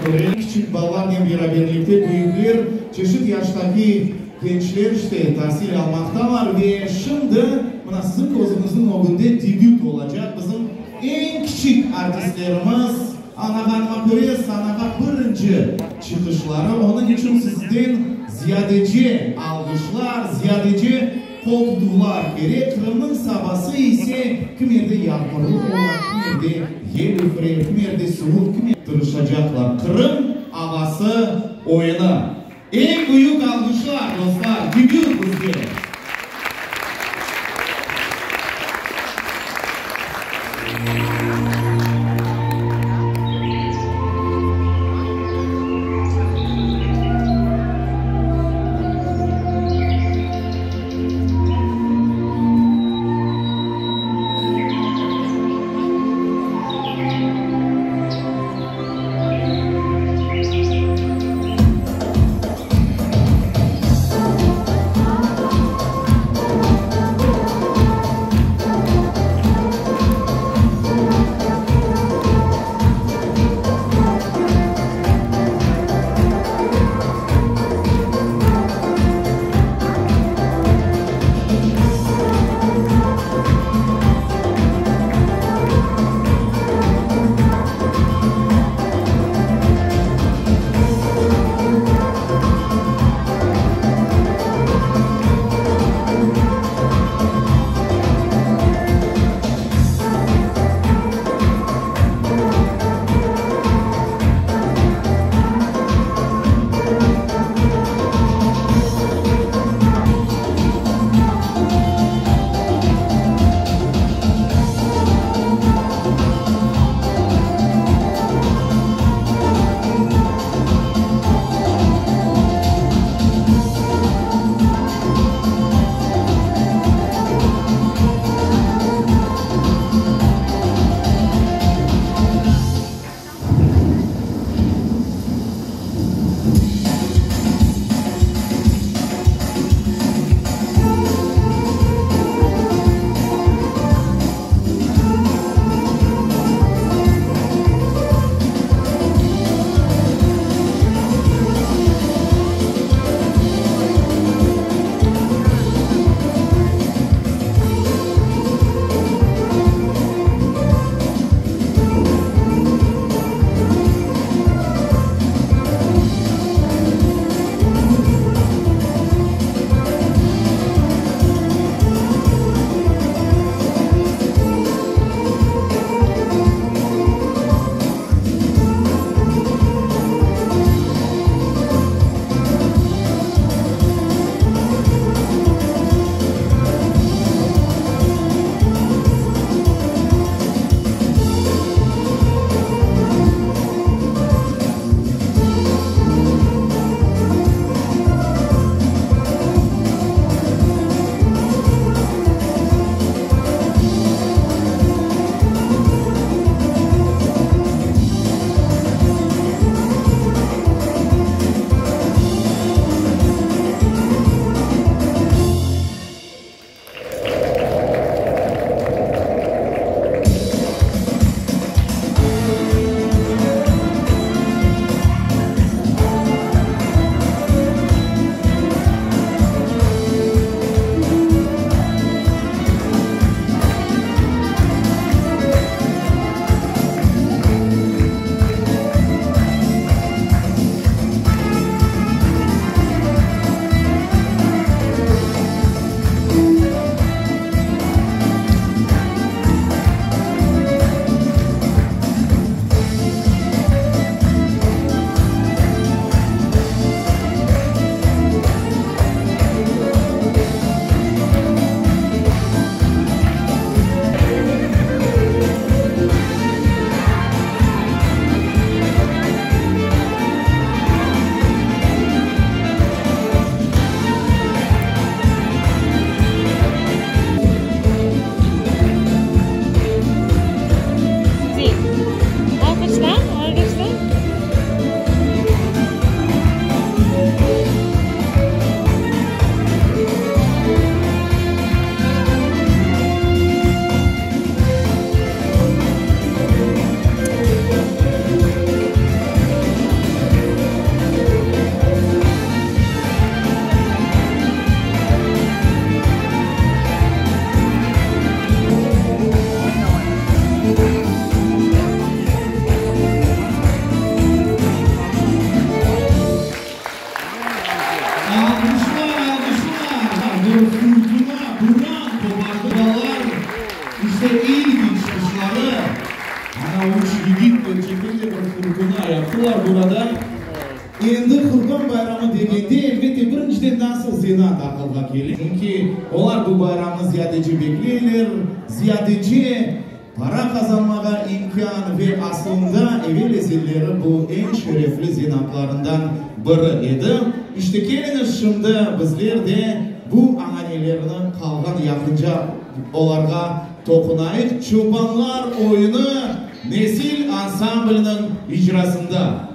göre küçük ballarla beraberlikte büyükler çeşit yaştaki gençler işte tahsil almakta var ve şimdi buna sizin gözünüzün önünde debüt olacak bizim en küçük artistlerimiz Anaganma göre sanaga birinci çıkışları onun için sizden ziyadece alkışlar, ziyadece koltuklar gerek. Kırım'ın sabası ise kimerde yağmurlu olan, kimerde yel üfreyip, kimerde soğuk, kimerde tırışacaklar. Kırım ağası oyunu. En büyük alkışlar dostlar, debüt bizde. Endi Qurban bayramı degende elbette birinchidan nasıl zinat aqlga keladi. Chunki ular bu bayramni ziyadachi beklaylar, ziyadachi para kazanmaga imkan ve aslında evvel eserleri bu en şerefli zinatlarından biri edi. İşte keliniz şimdi bizler de bu ananelerini kalgan yakınca olarga tokunayık. Çobanlar oyunu Nesil ansamblının icrasında.